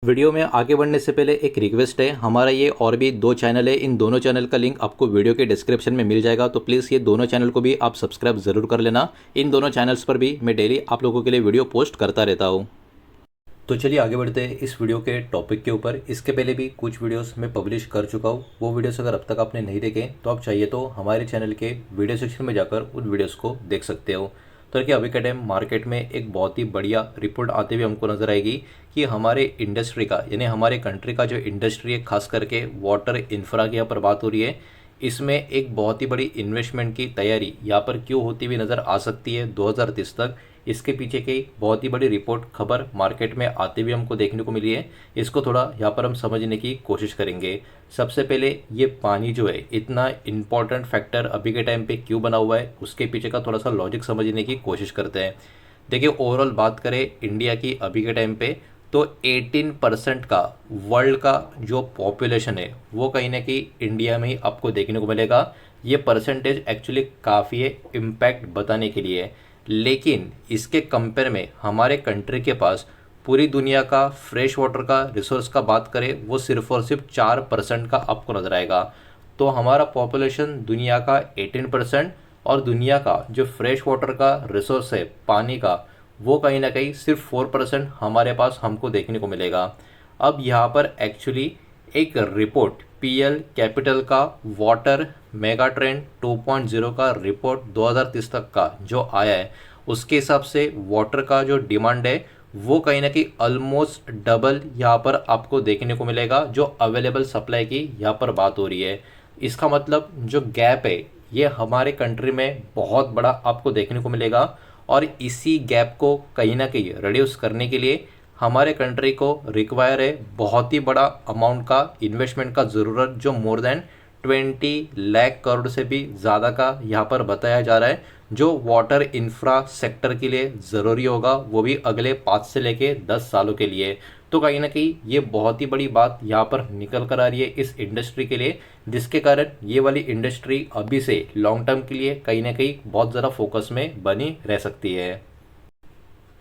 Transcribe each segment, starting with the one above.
Video में आगे बढ़ने से पहले एक रिक्वेस्ट है, हमारा ये और भी दो चैनल है, इन दोनों चैनल का लिंक आपको वीडियो के डिस्क्रिप्शन में मिल जाएगा। तो प्लीज़ ये दोनों चैनल को भी आप सब्सक्राइब ज़रूर कर लेना। इन दोनों चैनल्स पर भी मैं डेली आप लोगों के लिए वीडियो पोस्ट करता रहता हूँ। तो चलिए आगे बढ़ते हैं इस वीडियो के टॉपिक के ऊपर। इसके पहले भी कुछ वीडियोस मैं पब्लिश कर चुका हूँ, वो वीडियोस अगर अब तक आपने नहीं देखे तो आप चाहिए तो हमारे चैनल के वीडियो सेक्शन में जाकर उन वीडियोस को देख सकते हो। तो देखिए अभी के टाइम मार्केट में एक बहुत ही बढ़िया रिपोर्ट आते हुए हमको नज़र आएगी कि हमारे इंडस्ट्री का यानी हमारे कंट्री का जो इंडस्ट्री है, खास करके वाटर इंफ्रा की यहाँ पर बात हो रही है, इसमें एक बहुत ही बड़ी इन्वेस्टमेंट की तैयारी यहाँ पर क्यों होती हुई नज़र आ सकती है 2030 तक। इसके पीछे की बहुत ही बड़ी रिपोर्ट खबर मार्केट में आते हुए हमको देखने को मिली है। इसको थोड़ा यहाँ पर हम समझने की कोशिश करेंगे। सबसे पहले ये पानी जो है इतना इम्पॉर्टेंट फैक्टर अभी के टाइम पे क्यों बना हुआ है, उसके पीछे का थोड़ा सा लॉजिक समझने की कोशिश करते हैं। देखिए ओवरऑल बात करें इंडिया की अभी के टाइम पे, तो 18% का वर्ल्ड का जो पॉपुलेशन है वो कहीं ना कहीं इंडिया में ही आपको देखने को मिलेगा। ये परसेंटेज एक्चुअली काफ़ी है इम्पैक्ट बताने के लिए, लेकिन इसके कंपेयर में हमारे कंट्री के पास पूरी दुनिया का फ्रेश वाटर का रिसोर्स का बात करें वो सिर्फ और सिर्फ 4% का आपको नजर आएगा। तो हमारा पॉपुलेशन दुनिया का 18% और दुनिया का जो फ्रेश वाटर का रिसोर्स है पानी का, वो कहीं ना कहीं सिर्फ 4% हमारे पास हमको देखने को मिलेगा। अब यहाँ पर एक्चुअली एक रिपोर्ट पीएल कैपिटल का वाटर मेगा ट्रेंड 2.0 का रिपोर्ट 2030 तक का जो आया है, उसके हिसाब से वाटर का जो डिमांड है वो कहीं ना कहीं ऑलमोस्ट डबल यहाँ पर आपको देखने को मिलेगा। जो अवेलेबल सप्लाई की यहाँ पर बात हो रही है, इसका मतलब जो गैप है ये हमारे कंट्री में बहुत बड़ा आपको देखने को मिलेगा। और इसी गैप को कहीं ना कहीं रिड्यूस करने के लिए हमारे कंट्री को रिक्वायर है बहुत ही बड़ा अमाउंट का इन्वेस्टमेंट का ज़रूरत, जो मोर देन 20 लाख करोड़ से भी ज़्यादा का यहाँ पर बताया जा रहा है, जो वाटर इंफ्रा सेक्टर के लिए ज़रूरी होगा, वो भी अगले 5 से लेके 10 सालों के लिए। तो कहीं ना कहीं ये बहुत ही बड़ी बात यहाँ पर निकल कर आ रही है इस इंडस्ट्री के लिए, जिसके कारण ये वाली इंडस्ट्री अभी से लॉन्ग टर्म के लिए कहीं ना कहीं बहुत ज़्यादा फोकस में बनी रह सकती है।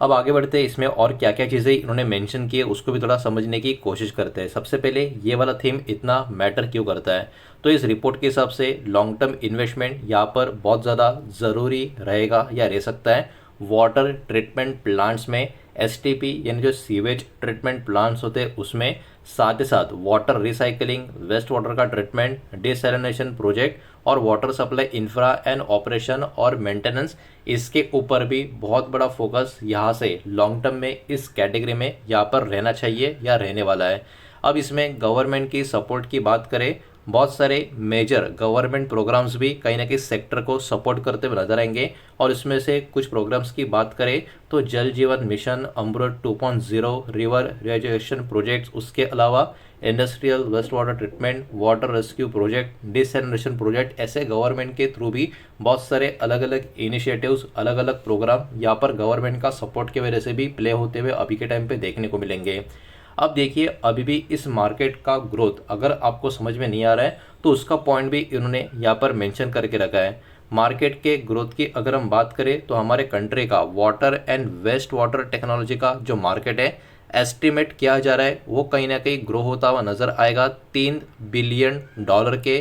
अब आगे बढ़ते हैं, इसमें और क्या क्या चीज़ें इन्होंने मेंशन की है उसको भी थोड़ा समझने की कोशिश करते हैं। सबसे पहले ये वाला थीम इतना मैटर क्यों करता है, तो इस रिपोर्ट के हिसाब से लॉन्ग टर्म इन्वेस्टमेंट यहाँ पर बहुत ज़्यादा ज़रूरी रहेगा या रह सकता है। वाटर ट्रीटमेंट प्लांट्स में एसटीपी यानी जो सीवेज ट्रीटमेंट प्लांट्स होते हैं उसमें, साथ ही साथ वाटर रिसाइकलिंग, वेस्ट वाटर का ट्रीटमेंट, डिसैलिनेशन प्रोजेक्ट और water supply infra and operation और मेंटेनेंस, इसके ऊपर भी बहुत बड़ा फोकस यहाँ से लॉन्ग टर्म में इस कैटेगरी में यहाँ पर रहना चाहिए या रहने वाला है। अब इसमें गवर्नमेंट की सपोर्ट की बात करें, बहुत सारे मेजर गवर्नमेंट प्रोग्राम्स भी कहीं ना कहीं सेक्टर को सपोर्ट करते हुए नजर आएंगे। और इसमें से कुछ प्रोग्राम्स की बात करें तो Jal Jeevan Mission, Amrut 2.0, river reservation projects, उसके अलावा industrial waste water treatment, water rescue project, desalination project, ऐसे गवर्नमेंट के थ्रू भी बहुत सारे अलग अलग इनिशिएटिव्स, अलग अलग प्रोग्राम यहाँ पर गवर्नमेंट का सपोर्ट की वजह से भी प्ले होते हुए अभी के टाइम पे देखने को मिलेंगे। अब देखिए अभी भी इस मार्केट का ग्रोथ अगर आपको समझ में नहीं आ रहा है तो उसका पॉइंट भी इन्होंने यहाँ पर मेंशन करके रखा है। मार्केट के ग्रोथ की अगर हम बात करें तो हमारे कंट्री का water and waste water technology का जो मार्केट है एस्टिमेट किया जा रहा है वो कहीं ना कहीं ग्रो होता हुआ नज़र आएगा $3 बिलियन के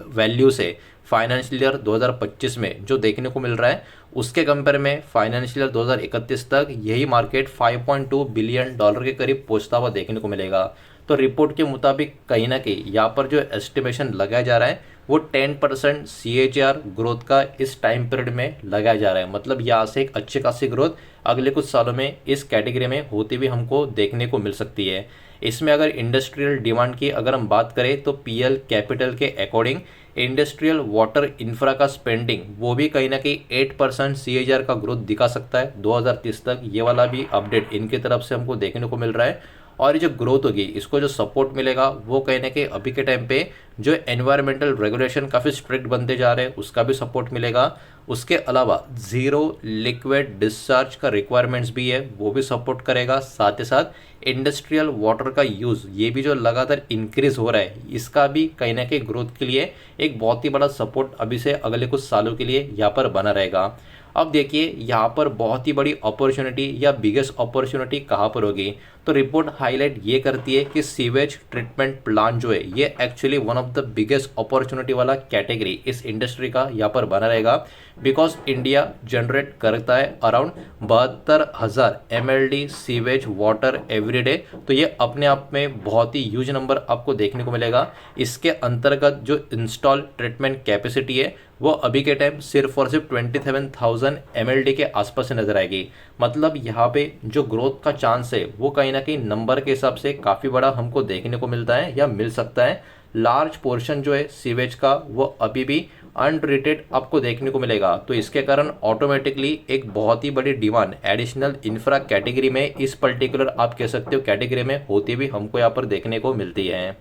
वैल्यू से फाइनेंशियल ईयर 2025 में जो देखने को मिल रहा है, उसके कंपेयर में फाइनेंशियल ईयर 2031 तक यही मार्केट $5.2 बिलियन के करीब पहुंचता हुआ देखने को मिलेगा। तो रिपोर्ट के मुताबिक कहीं ना कहीं यहाँ पर जो एस्टिमेशन लगाया जा रहा है वो 10% CAGR ग्रोथ का इस टाइम पीरियड में लगाया जा रहा है। मतलब यहाँ से एक अच्छी खासी ग्रोथ अगले कुछ सालों में इस कैटेगरी में होती हुई हमको देखने को मिल सकती है। इसमें अगर इंडस्ट्रियल डिमांड की अगर हम बात करें तो पीएल कैपिटल के अकॉर्डिंग इंडस्ट्रियल वाटर इंफ्रा का स्पेंडिंग वो भी कहीं ना कहीं 8% CAGR का ग्रोथ दिखा सकता है 2030 तक। ये वाला भी अपडेट इनकी तरफ से हमको देखने को मिल रहा है। और ये जो ग्रोथ होगी इसको जो सपोर्ट मिलेगा वो कहीं ना कहीं अभी के टाइम पे जो एनवायरमेंटल रेगुलेशन काफ़ी स्ट्रिक्ट बनते जा रहे हैं उसका भी सपोर्ट मिलेगा। उसके अलावा ज़ीरो लिक्विड डिस्चार्ज का रिक्वायरमेंट्स भी है वो भी सपोर्ट करेगा। साथ ही साथ इंडस्ट्रियल वाटर का यूज़ ये भी जो लगातार इंक्रीज हो रहा है इसका भी कहीं ना कहीं ग्रोथ के लिए एक बहुत ही बड़ा सपोर्ट अभी से अगले कुछ सालों के लिए यहाँ पर बना रहेगा। अब देखिए यहाँ पर बहुत ही बड़ी अपॉर्चुनिटी या बिगेस्ट अपॉर्चुनिटी कहाँ पर होगी, तो रिपोर्ट हाईलाइट ये करती है कि सीवेज ट्रीटमेंट प्लांट जो है ये actually one of the biggest opportunity वाला कैटेगरी इस इंडस्ट्री का यहाँ पर बना रहेगा, बिकॉज इंडिया जनरेट करता है around 72,000 MLD sewage water everyday. तो ये अपने आप में बहुत ही ह्यूज नंबर आपको देखने को मिलेगा। इसके अंतर्गत जो इंस्टॉल ट्रीटमेंट कैपेसिटी है वो अभी के टाइम सिर्फ और सिर्फ 27,000 MLD के आसपास से नजर आएगी। मतलब यहाँ पे जो ग्रोथ का चांस है वो कहीं ना कहीं नंबर के हिसाब से काफ़ी बड़ा हमको देखने को मिलता है या मिल सकता है। लार्ज पोर्शन जो है सीवेज का वो अभी भी अनट्रीटेड आपको देखने को मिलेगा, तो इसके कारण ऑटोमेटिकली एक बहुत ही बड़ी डिमांड एडिशनल इंफ्रा कैटेगरी में, इस पर्टिकुलर आप कह सकते हो कैटेगरी में होती हुई हमको यहाँ पर देखने को मिलती है।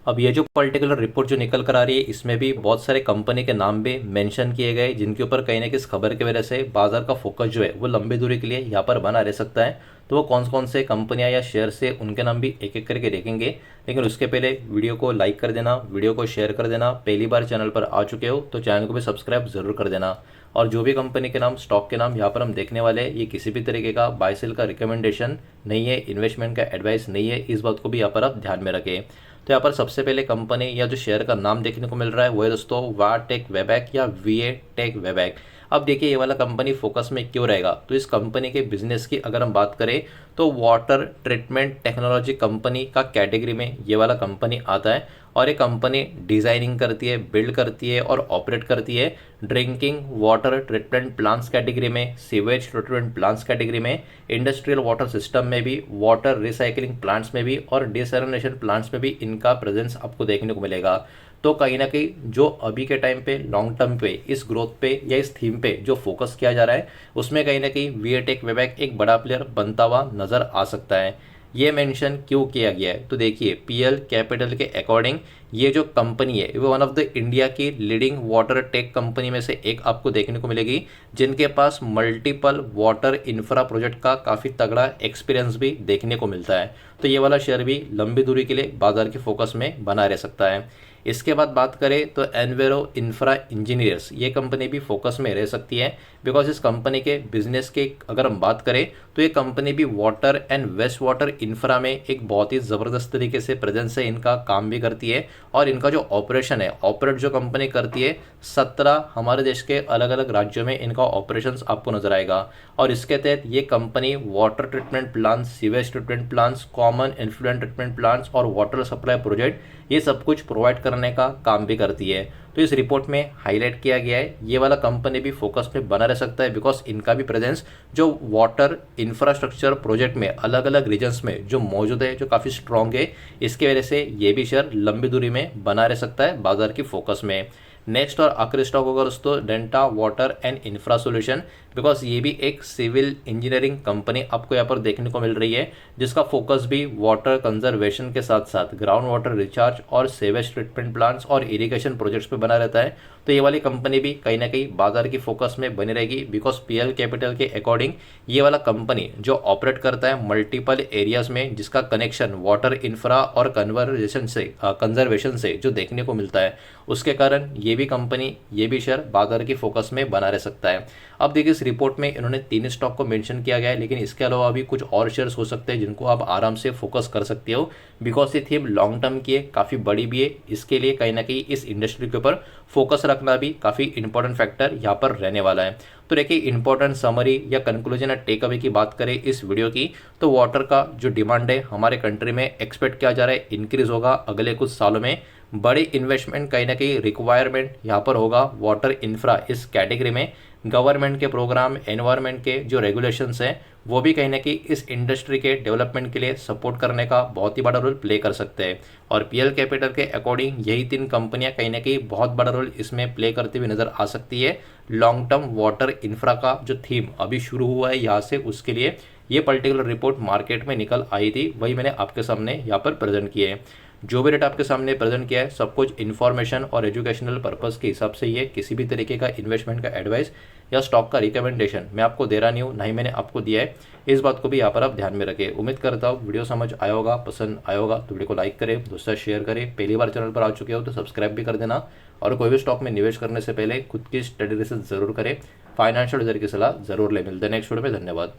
अब ये जो पर्टिकुलर रिपोर्ट जो निकल कर आ रही है इसमें भी बहुत सारे कंपनी के नाम भी मेंशन किए गए, जिनके ऊपर कहीं ना किस खबर की वजह से बाजार का फोकस जो है वो लंबी दूरी के लिए यहाँ पर बना रह सकता है। तो वो कौन कौन से कंपनियां या शेयर से उनके नाम भी एक एक करके देखेंगे, लेकिन उसके पहले वीडियो को लाइक कर देना, वीडियो को शेयर कर देना। पहली बार चैनल पर आ चुके हो तो चैनल को भी सब्सक्राइब जरूर कर देना। और जो भी कंपनी के नाम, स्टॉक के नाम यहाँ पर हम देखने वाले हैं, ये किसी भी तरीके का बाय सेल का रिकमेंडेशन नहीं है, इन्वेस्टमेंट का एडवाइस नहीं है, इस बात को भी यहाँ पर आप ध्यान में रखें। तो यहाँ पर सबसे पहले कंपनी या जो शेयर का नाम देखने को मिल रहा है वो है दोस्तों वाटेक वेबैक या वीए टेक वेबैक। अब देखिए ये वाला कंपनी फोकस में क्यों रहेगा, तो इस कंपनी के बिजनेस की अगर हम बात करें तो वाटर ट्रीटमेंट टेक्नोलॉजी कंपनी का कैटेगरी में ये वाला कंपनी आता है। और ये कंपनी डिजाइनिंग करती है, बिल्ड करती है और ऑपरेट करती है drinking water treatment plants category में, सीवेज ट्रीटमेंट प्लांट्स कैटेगरी में, इंडस्ट्रियल वाटर सिस्टम में भी, वाटर रिसाइकलिंग प्लांट्स में भी और डिसैलिनेशन प्लांट्स में भी इनका प्रेजेंस आपको देखने को मिलेगा। तो कहीं ना कहीं जो अभी के टाइम पे लॉन्ग टर्म पे इस ग्रोथ पे या इस थीम पे जो फोकस किया जा रहा है उसमें कहीं ना कहीं वीएटेक वेबैक एक बड़ा प्लेयर बनता हुआ नजर आ सकता है। ये मेंशन क्यों किया गया है, तो देखिए पीएल कैपिटल के अकॉर्डिंग ये जो कंपनी है वो वन ऑफ द इंडिया की लीडिंग वाटर टेक कंपनी में से एक आपको देखने को मिलेगी, जिनके पास मल्टीपल वाटर इंफ्रा प्रोजेक्ट का काफ़ी तगड़ा एक्सपीरियंस भी देखने को मिलता है। तो ये वाला शेयर भी लंबी दूरी के लिए बाजार के फोकस में बना रह सकता है। इसके बाद बात करें तो एनवेरो इंफ्रा इंजीनियर्स, ये कंपनी भी फोकस में रह सकती है, बिकॉज इस कंपनी के बिजनेस के अगर हम बात करें तो ये कंपनी भी water and waste water infra में एक बहुत ही ज़बरदस्त तरीके से प्रेजेंस है, इनका काम भी करती है। और इनका जो ऑपरेशन है, ऑपरेट जो कंपनी करती है 17 हमारे देश के अलग अलग राज्यों में इनका ऑपरेशंस आपको नजर आएगा। और इसके तहत ये company water treatment plants, sewage treatment plants, common influential treatment plants और वाटर सप्लाई प्रोजेक्ट ये सब कुछ प्रोवाइड करने का काम भी करती है। तो इस रिपोर्ट में हाईलाइट किया गया है ये वाला कंपनी भी फोकस में बना रह सकता है, बिकॉज इनका भी प्रेजेंस जो वाटर इंफ्रास्ट्रक्चर प्रोजेक्ट में अलग अलग रीजन्स में जो मौजूद है, जो काफ़ी स्ट्रॉन्ग है, इसकी वजह से ये भी शेयर लंबी दूरी में बना रह सकता है बाजार की फोकस में। नेक्स्ट और आखिरी स्टॉक होगा दोस्तों Denta water and infra solution, because ये भी एक सिविल इंजीनियरिंग कंपनी आपको यहाँ पर देखने को मिल रही है, जिसका फोकस भी वाटर कंजर्वेशन के साथ साथ ग्राउंड वाटर रिचार्ज और सेवेज ट्रीटमेंट प्लांट्स और इरिगेशन प्रोजेक्ट्स पे बना रहता है। तो ये वाली कंपनी भी कहीं ना कहीं बाजार की फोकस में बनी रहेगी, बिकॉज पीएल कैपिटल के अकॉर्डिंग ये वाला कंपनी जो ऑपरेट करता है मल्टीपल एरियाज में, जिसका कनेक्शन वाटर इंफ्रा और कंजर्वेशन से जो देखने को मिलता है, उसके कारण ये भी कंपनी, ये भी शेयर बाजार की फोकस में बना रह सकता है। अब देखिए इस रिपोर्ट में इन्होंने 3 स्टॉक को मेंशन किया गया है, लेकिन इसके अलावा भी कुछ और शेयर्स हो सकते हैं जिनको आप आराम से फोकस कर सकते हो, बिकॉज ये थीम लॉन्ग टर्म की है, काफ़ी बड़ी भी है। इसके लिए कहीं ना कहीं इस इंडस्ट्री के ऊपर फोकस रखना भी काफ़ी इंपॉर्टेंट फैक्टर यहाँ पर रहने वाला है। तो देखिए इंपॉर्टेंट समरी या कंक्लूजन या टेक अवे की बात करें इस वीडियो की, तो वाटर का जो डिमांड है हमारे कंट्री में एक्सपेक्ट किया जा रहा है इंक्रीज होगा अगले कुछ सालों में। बड़ी इन्वेस्टमेंट कहीं ना कहीं रिक्वायरमेंट यहाँ पर होगा वाटर इंफ्रा इस कैटेगरी में। गवर्नमेंट के प्रोग्राम, एनवायरनमेंट के जो रेगुलेशंस हैं वो भी कहीं ना कहीं इस इंडस्ट्री के डेवलपमेंट के लिए सपोर्ट करने का बहुत ही बड़ा रोल प्ले कर सकते हैं। और पीएल कैपिटल के अकॉर्डिंग यही 3 कंपनियां कहीं ना कहीं बहुत बड़ा रोल इसमें प्ले करती हुई नजर आ सकती है। लॉन्ग टर्म वाटर इंफ्रा का जो थीम अभी शुरू हुआ है यहाँ से, उसके लिए ये पर्टिकुलर रिपोर्ट मार्केट में निकल आई थी, वही मैंने आपके सामने यहाँ पर प्रेजेंट किए है। जो भी डेटा आपके सामने प्रेजेंट किया है सब कुछ इन्फॉर्मेशन और एजुकेशनल पर्पस के हिसाब से, ये किसी भी तरीके का इन्वेस्टमेंट का एडवाइस या स्टॉक का रिकमेंडेशन मैं आपको दे रहा नहीं हूँ, ना ही मैंने आपको दिया है। इस बात को भी यहाँ पर आप ध्यान में रखें। उम्मीद करता हूँ वीडियो समझ आया होगा, पसंद आया होगा तो वीडियो को लाइक करें, दोस्तों शेयर करें। पहली बार चैनल पर आ चुके हो तो सब्सक्राइब भी कर देना। और कोई भी स्टॉक में निवेश करने से पहले खुद की स्टडी रिसर्च जरूर करें। फाइनेंशियल एडवाइजर की सलाह जरूर ले। मिलते हैं नेक्स्ट वीडियो में, धन्यवाद।